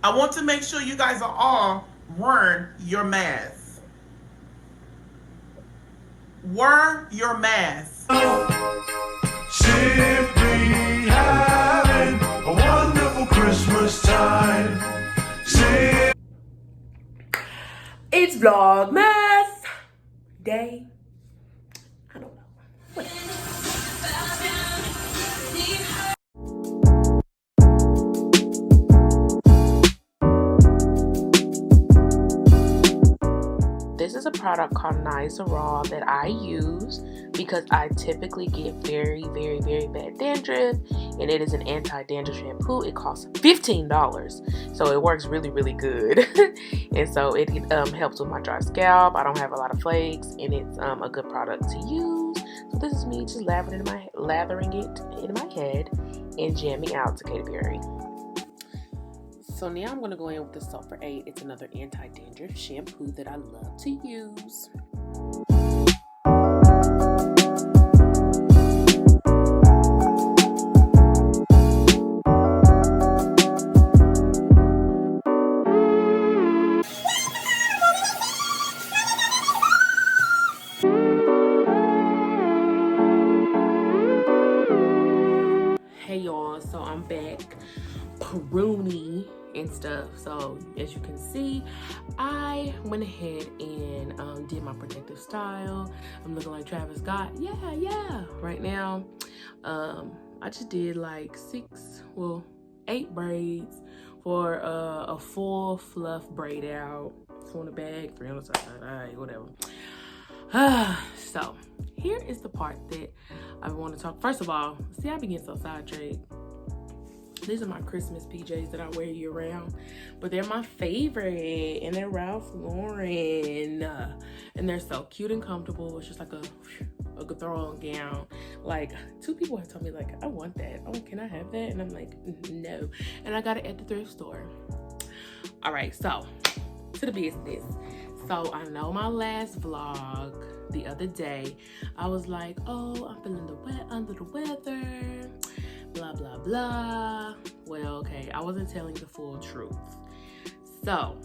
I want to make sure you guys are all wearing your masks. Wear your mask. Simply having a wonderful Christmas time. It's Vlogmas Day. I don't know. This is a product called Nice Raw that I use because I typically get very, very, very bad dandruff, and it is an anti-dandruff shampoo. It costs $15, so it works really, really good. And so it helps with my dry scalp. I don't have a lot of flakes, and it's a good product to use. So this is me just lathering it in my head and jamming out to Katy Perry. So now I'm going to go in with the Sulfur 8. It's another anti-dandruff shampoo that I love to use. Hey y'all, so I'm back. Pruny and stuff. So as you can see, I went ahead and did my protective style. I'm looking like Travis Scott. Yeah. Right now, I just did like 8 braids for a full fluff braid out. 2 on the back, 3 on the side. All right, whatever. So here is the part that I want to talk. First of all, see, I be getting so sidetracked. These are my Christmas PJs that I wear year round, but they're my favorite, and they're Ralph Lauren, and they're so cute and comfortable. It's just like a good throw-on gown. Like, 2 people have told me, like, I want that. Oh, can I have that? And I'm like, no. And I got it at the thrift store. All right, so to the business. So I know my last vlog the other day, I was like, oh, I'm feeling under the weather, blah, blah, blah. Well, okay, I wasn't telling the full truth. So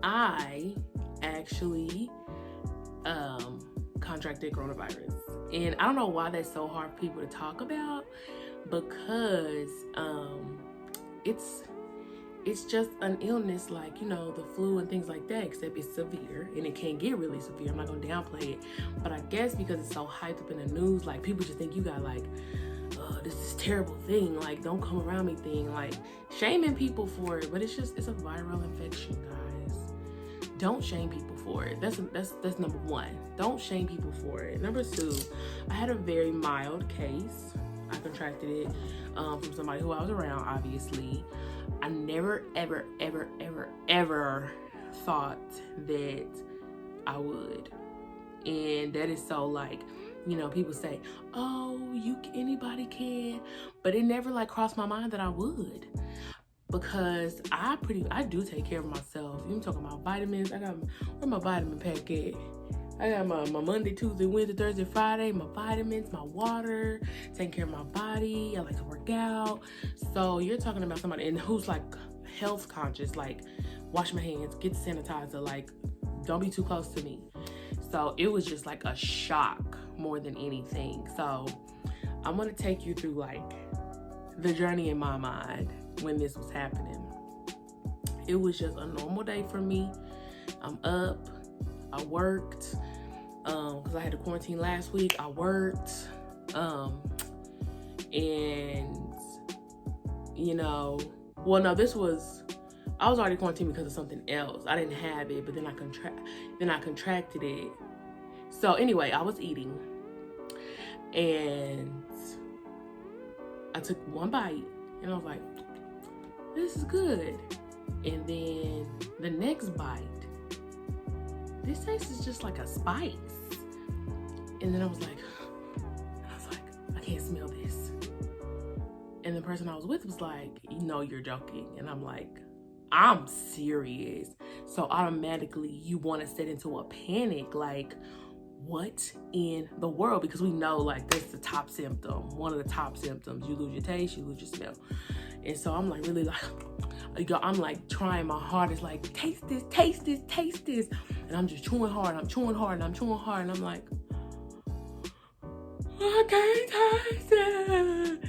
I actually contracted coronavirus. And I don't know why that's so hard for people to talk about, because it's just an illness like, you know, the flu and things like that, except it's severe and it can get really severe. I'm not gonna downplay it, but I guess because it's so hyped up in the news, like, people just think you got like, this is terrible thing, like, don't come around me thing, like shaming people for it. But it's a viral infection, guys. Don't shame people for it. That's number 1. Don't shame people for it. Number 2, I had a very mild case. I contracted it from somebody who I was around, obviously. I never, ever, ever, ever, ever thought that I would. And that is so, like, you know, people say, oh, anybody can. But it never, like, crossed my mind that I would. Because I do take care of myself. You talking about vitamins? Where my vitamin packet? I got my Monday, Tuesday, Wednesday, Thursday, Friday, my vitamins, my water, taking care of my body. I like to work out. So you're talking about somebody who's like health conscious, like wash my hands, get the sanitizer, like don't be too close to me. So it was just like a shock more than anything. So I'm gonna take you through like the journey in my mind when this was happening. It was just a normal day for me. I'm up. I worked because I had to quarantine last week. I worked and you know, well, no, I was already quarantined because of something else. I didn't have it, but then I contracted it. So anyway, I was eating and I took one bite and I was like, this is good. And then the next bite, this taste is just like a spice. And then I was like, I can't smell this. And the person I was with was like, you know, you're joking. And I'm like, I'm serious. So automatically you want to set into a panic, like, what in the world? Because we know, like, that's the top symptom. One of the top symptoms. You lose your taste, you lose your smell. And so I'm like really like, I'm like trying my hardest, like taste this, taste this, taste this. And I'm just chewing hard, I'm chewing hard, and I'm chewing hard, and I'm like, I can't taste it.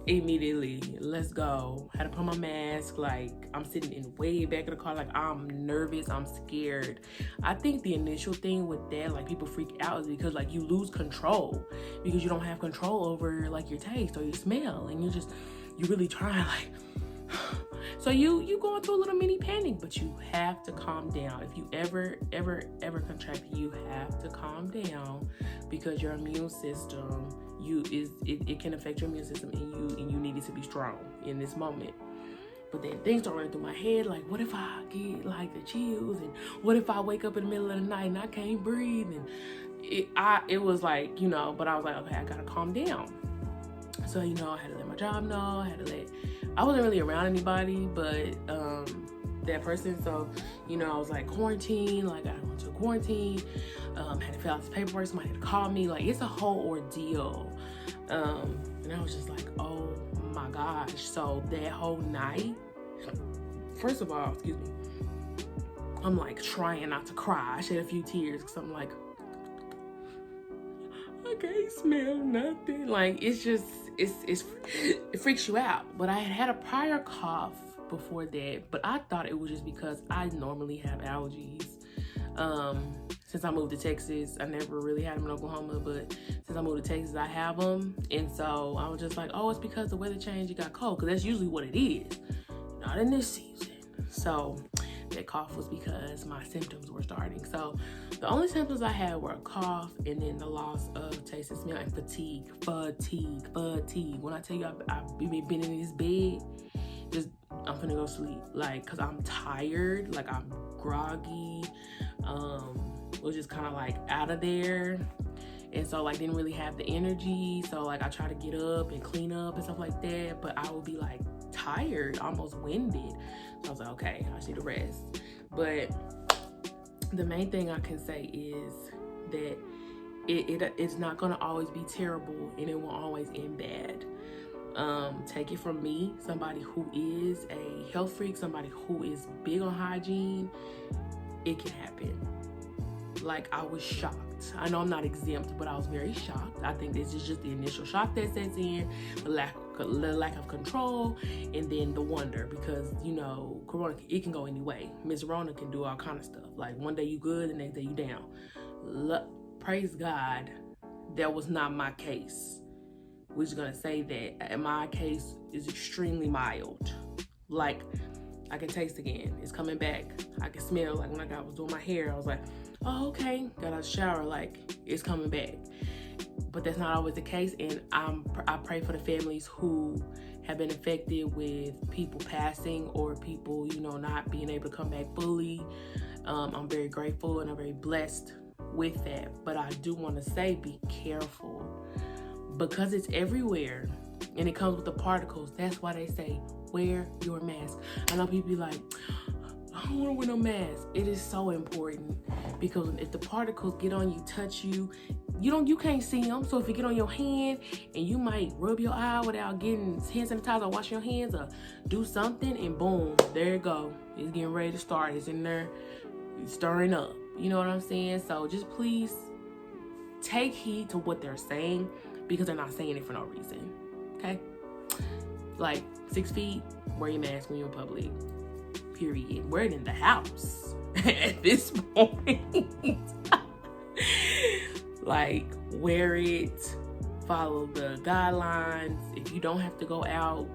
Immediately, let's go. Had to put my mask. Like, I'm sitting in way back of the car. Like, I'm nervous. I'm scared. I think the initial thing with that, like, people freak out is because, like, you lose control because you don't have control over, like, your taste or your smell. And you really trying, like, so you going through a little mini panic, but you have to calm down. If you ever contract, you have to calm down because your immune system, it can affect your immune system, and you need it to be strong in this moment. But then things start running through my head, like, what if I get like the chills, and what if I wake up in the middle of the night and I can't breathe? And it was like, but I was like, okay, I gotta calm down. So, I had to let my job know. I wasn't really around anybody, but that person. So, I was like quarantine, like I went to quarantine, had to fill out this paperwork. Somebody had to call me. Like, it's a whole ordeal. And I was just like, oh my gosh. So that whole night, first of all, excuse me, I'm like trying not to cry. I shed a few tears because I'm like, I can't smell nothing. Like, it freaks you out. But I had a prior cough before that, but I thought it was just because I normally have allergies. Since I moved to Texas, I never really had them in Oklahoma, but since I moved to Texas, I have them. And so I was just like, oh, it's because the weather changed, it got cold, because that's usually what it is. Not in this season. So that cough was because my symptoms were starting. So the only symptoms I had were a cough and then the loss of taste and smell and fatigue. When I tell you I've been in this bed, I'm finna go sleep. Like, cause I'm tired, like I'm groggy, was just kind of like out of there. And so like didn't really have the energy. So like I try to get up and clean up and stuff like that, but I would be like tired, almost winded. So I was like, okay, I need to rest. But the main thing I can say is that it's not gonna always be terrible, and it won't always end bad. Take it from me, somebody who is a health freak, somebody who is big on hygiene. It can happen. Like, I was shocked. I know I'm not exempt, but I was very shocked. I think this is just the initial shock that sets in, the lack of control, and then the wonder, because Corona, it can go any way. Miss Rona can do all kind of stuff. Like, one day you good, the next day you down. Praise God, that was not my case. We're just gonna say that my case is extremely mild. Like, I can taste again. It's coming back. I can smell. Like, when I was doing my hair, I was like, oh, okay. Got out of the shower, like, it's coming back. But that's not always the case. And I pray for the families who have been affected with people passing or people, not being able to come back fully. I'm very grateful and I'm very blessed with that. But I do want to say, be careful, because it's everywhere and it comes with the particles. That's why they say, wear your mask. I know people be like, I don't want to wear no mask. It is so important, because if the particles get on you, touch you, you can't see them. So if it get on your hand, and you might rub your eye without getting hand sanitizer or washing your hands or do something, and boom, there it go. It's getting ready to start. It's in there, it's stirring up. You know what I'm saying? So just please take heed to what they're saying, because they're not saying it for no reason. Okay? Like, 6 feet, wear your mask when you're in public. Period. Wear it in the house at this point. Like, wear it, follow the guidelines. If you don't have to go out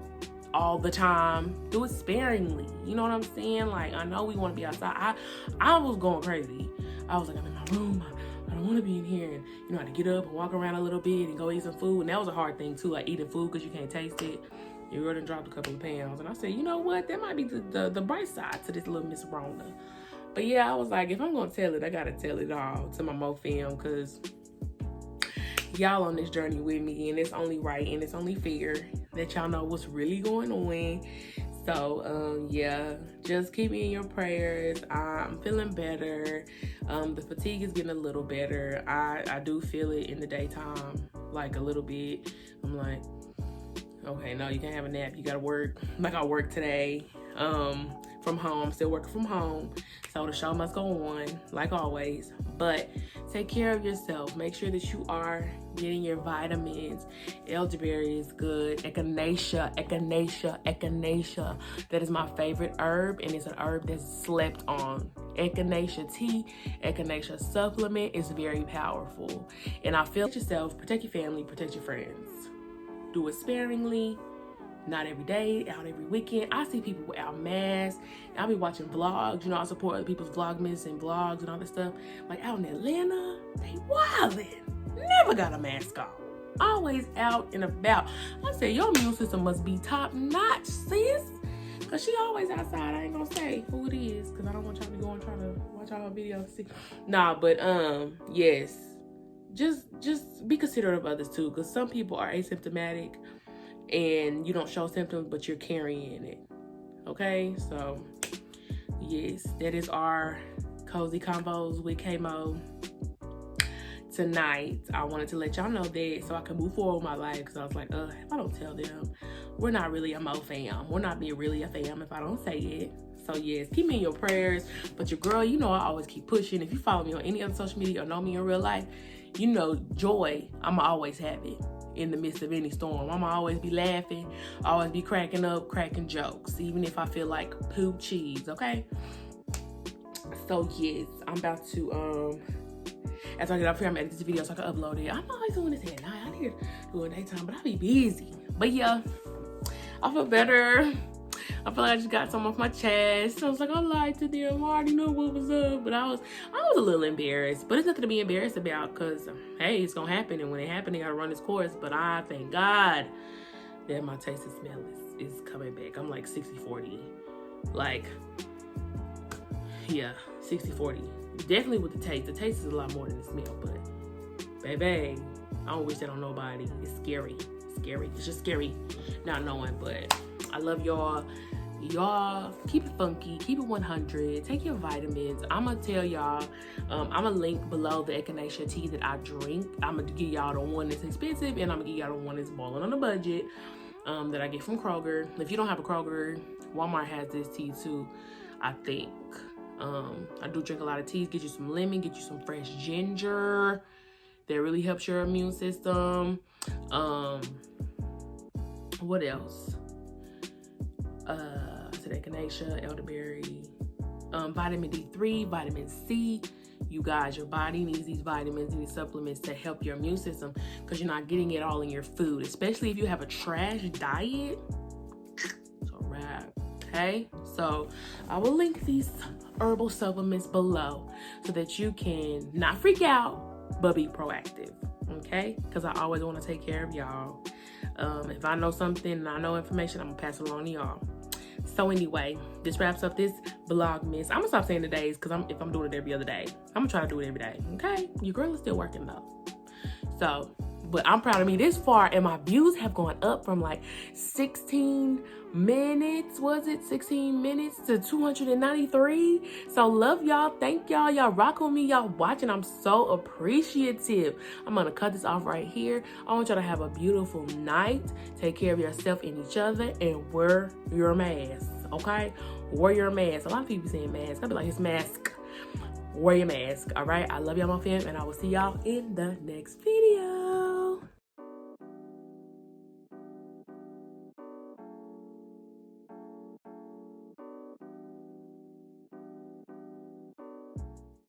all the time, do it sparingly. You know what I'm saying? Like, I know we want to be outside. I was going crazy. I was like, I'm in my room. I don't want to be in here. And I had to get up and walk around a little bit and go eat some food. And that was a hard thing too, like eating food because you can't taste it. You already dropped a couple of pounds. And I said, you know what? That might be the bright side to this little Miss Rona. But yeah, I was like, if I'm going to tell it, I got to tell it all to my Mo fam, because y'all on this journey with me, and it's only right and it's only fair that y'all know what's really going on. So, yeah, just keep me in your prayers. I'm feeling better. The fatigue is getting a little better. I do feel it in the daytime, like a little bit. I'm like, Okay, no, you can't have a nap. You gotta work. Like I work today, from home. Still working from home, so the show must go on, like always. But take care of yourself. Make sure that you are getting your vitamins. Elderberry is good. Echinacea. That is my favorite herb, and it's an herb that's slept on. Echinacea tea, echinacea supplement is very powerful. And I feel yourself, protect your family, protect your friends. Do it sparingly, not every day, out every weekend. I see people without masks. I'll be watching vlogs. You know, I support other people's vlogmas and blogs and all this stuff. Like out in Atlanta, they wildin'. Never got a mask on. Always out and about. I said, your immune system must be top notch, sis. Cause she always outside. I ain't gonna say who it is, cause I don't want y'all to be going trying to watch all her videos. See, nah, but yes, just be considerate of others too, cause some people are asymptomatic and you don't show symptoms, but you're carrying it. Okay, so yes, that is our cozy convos with K-Mo tonight. I wanted to let y'all know that so I can move forward with my life, because I was like, if I don't tell them, we're not really a Mo fam. We're not being really a fam if I don't say it. So yes, keep me in your prayers. But your girl, you know I always keep pushing. If you follow me on any other social media or know me in real life, you know joy, I'ma always have it in the midst of any storm. I'ma always be laughing, always be cracking up, cracking jokes, even if I feel like poop cheese, okay? So yes, I'm about to after I get up here, I'm editing this video so I can upload it. I'm always doing this at night. I need to do it daytime, but I be busy. But yeah, I feel better. I feel like I just got something off my chest. I was like, I lied to them. I already knew what was up. But I was a little embarrassed. But it's nothing to be embarrassed about, because, hey, it's going to happen. And when it happens, I got to run this course. But I thank God that my taste and smell is coming back. I'm like 60-40. Like, yeah, 60-40. Definitely with the taste. The taste is a lot more than the smell. But, baby, I don't wish that on nobody. It's scary. Scary. It's just scary not knowing. But I love y'all. Y'all keep it funky, keep it 100, take your vitamins. I'm gonna tell y'all, I'm gonna link below the Echinacea tea that I drink. I'm gonna give y'all the one that's expensive, and I'm gonna give y'all the one that's balling on the budget, that I get from Kroger. If you don't have a Kroger, Walmart has this tea too, I think. I do drink a lot of teas. Get you some lemon, get you some fresh ginger. That really helps your immune system. What else? Echinacea, elderberry, vitamin D3, vitamin C. You guys, your body needs these vitamins and these supplements to help your immune system, because you're not getting it all in your food, especially if you have a trash diet. It's a wrap. Okay, so I will link these herbal supplements below so that you can not freak out but be proactive. Okay, because I always want to take care of y'all. If I know something and I know information, I'm gonna pass it along to y'all. So anyway, this wraps up this Vlogmas. I'm gonna stop saying the days, because if I'm doing it every other day, I'm gonna try to do it every day. Okay, your girl is still working though. So, but I'm proud of me this far, and my views have gone up from like 16 minutes, was it 16 minutes to 293. So love y'all, thank y'all, y'all rock with me, y'all watching. I'm so appreciative. I'm gonna cut this off right here. I want y'all to have a beautiful night. Take care of yourself and each other, and wear your mask. Okay, wear your mask. A lot of people saying mask. I'll be like, it's mask. Wear your mask. All right, I love y'all, my fam, and I will see y'all in the next video.